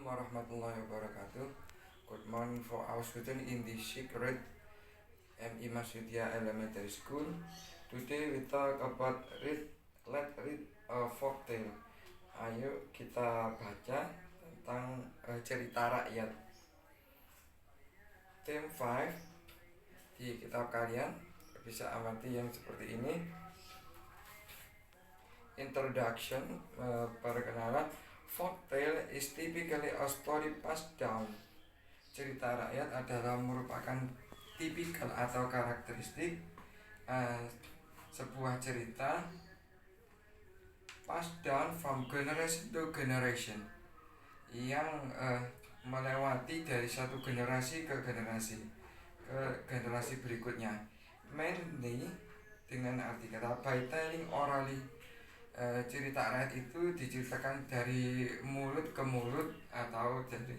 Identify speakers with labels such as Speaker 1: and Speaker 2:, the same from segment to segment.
Speaker 1: warahmatullahi wabarakatuh. Good morning for our student in the sixth grade MI Masudiyah Elementary School. Today we talk about let's read a folk tale. Ayo kita baca tentang cerita rakyat. Theme 5 di kitab kalian bisa amati yang seperti ini. Introduction, perkenalan. Folktale is typically a story passed down. Cerita rakyat adalah merupakan tipikal atau karakteristik sebuah cerita passed down from generation to generation yang melewati dari satu generasi ke generasi berikutnya. Mainly dengan arti kata by telling orally. Cerita rakyat itu diceritakan dari mulut ke mulut atau dari.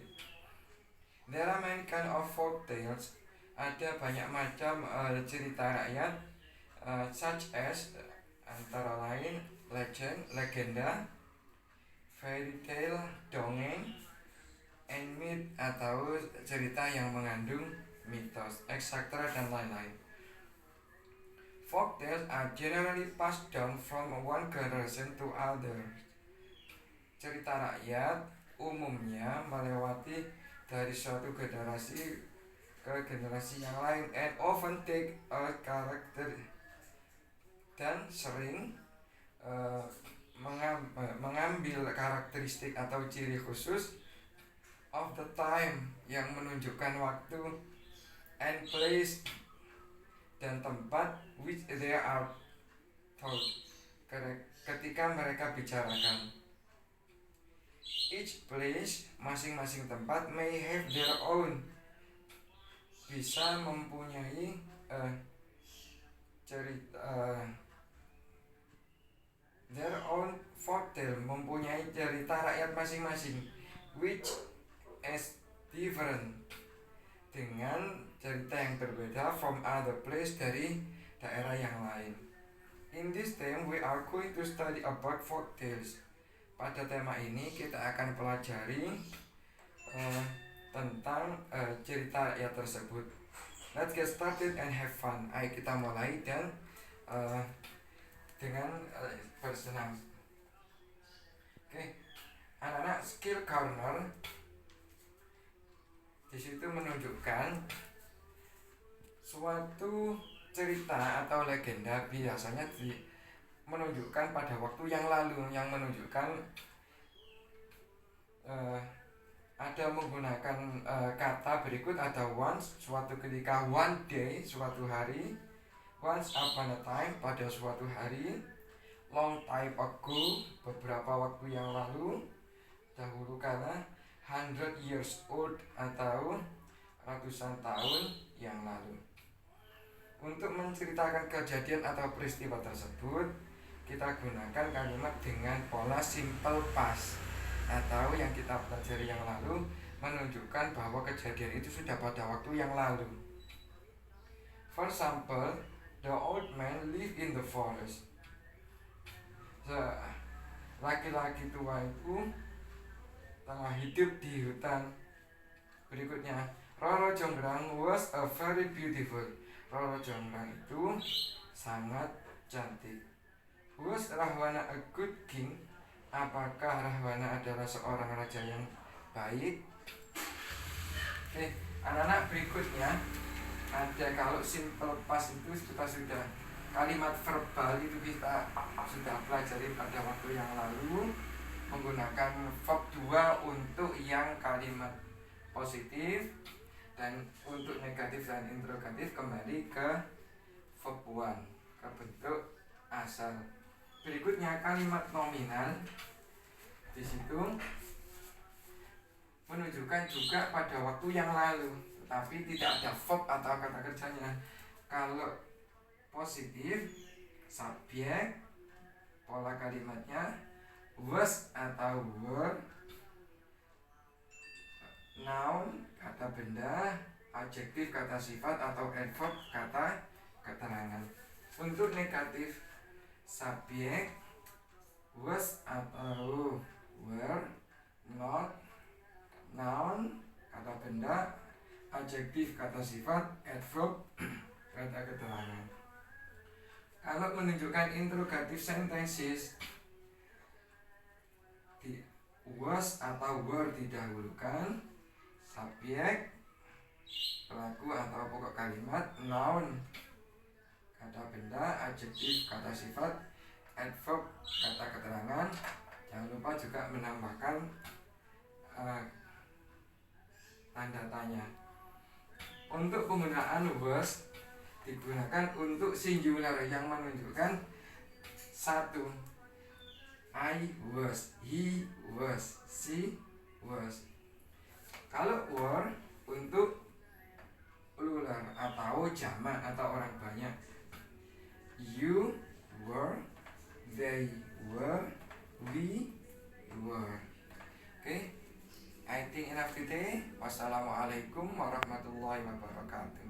Speaker 1: There are many kind of folk tales. Ada banyak macam cerita rakyat, such as antara lain legend, legenda, fairy tale, dongeng, and myth atau cerita yang mengandung mitos, etc. dan lain-lain. Folk tales are generally passed down from one generation to other. Cerita rakyat umumnya melewati dari suatu generasi ke generasi yang lain and often take a character dan sering mengambil karakteristik atau ciri khusus of the time yang menunjukkan waktu and place dan tempat which they are told ketika mereka bicarakan. Each place, masing-masing tempat may have their own, bisa mempunyai cerita their own folktale, mempunyai cerita rakyat masing-masing which is different, dengan cerita yang berbeda from other place, dari daerah yang lain. In this time we are going to study about folk tales. Pada tema ini kita akan pelajari tentang cerita rakyat tersebut. Let's get started and have fun. Ayo kita mulai dan dengan bersenang. Oke, anak-anak, skill corner di situ menunjukkan suatu cerita atau legenda biasanya menunjukkan pada waktu yang lalu, yang menunjukkan ada menggunakan kata berikut, ada once, suatu ketika, one day, suatu hari, once upon a time, pada suatu hari, long time ago, beberapa waktu yang lalu, dahulu kala, 100 years old atau ratusan tahun yang lalu. Untuk menceritakan kejadian atau peristiwa tersebut, kita gunakan kalimat dengan pola simple past atau yang kita pelajari yang lalu, menunjukkan bahwa kejadian itu sudah pada waktu yang lalu. For example, the old man lived in the forest. Laki-laki tua itu telah hidup di hutan. Berikutnya, Roro Jonggrang was a very beautiful. Roro Jonggrang itu sangat cantik. Was Rahwana a good king? Apakah Rahwana adalah seorang raja yang baik? Oke, anak-anak, berikutnya ada, kalau simple past itu kita sudah, kalimat verbal itu kita sudah pelajari pada waktu yang lalu, menggunakan verb 2 untuk yang kalimat positif, dan untuk negatif dan interrogatif kembali ke verb 1, ke bentuk asal. Berikutnya kalimat nominal di situ menunjukkan juga pada waktu yang lalu, tetapi tidak ada verb atau kata kerjanya. Kalau positif, subjek, pola kalimatnya was atau were, noun kata benda, adjektif kata sifat atau adverb kata keterangan. Untuk negatif, subjek was atau were, not noun kata benda, adjektif kata sifat, adverb kata keterangan. Kalau menunjukkan interrogative sentences, di was atau were didahulukan, subjek pelaku atau pokok kalimat, noun kata benda, adjektif kata sifat, adverb kata keterangan. Jangan lupa juga menambahkan tanda tanya. Untuk penggunaan was digunakan untuk singular yang menunjukkan satu. I was, he was, she was. Kalau were untuk plural atau jamak atau orang banyak. You were, they were, we were. Okay, I think enough today. Wassalamualaikum warahmatullahi wabarakatuh.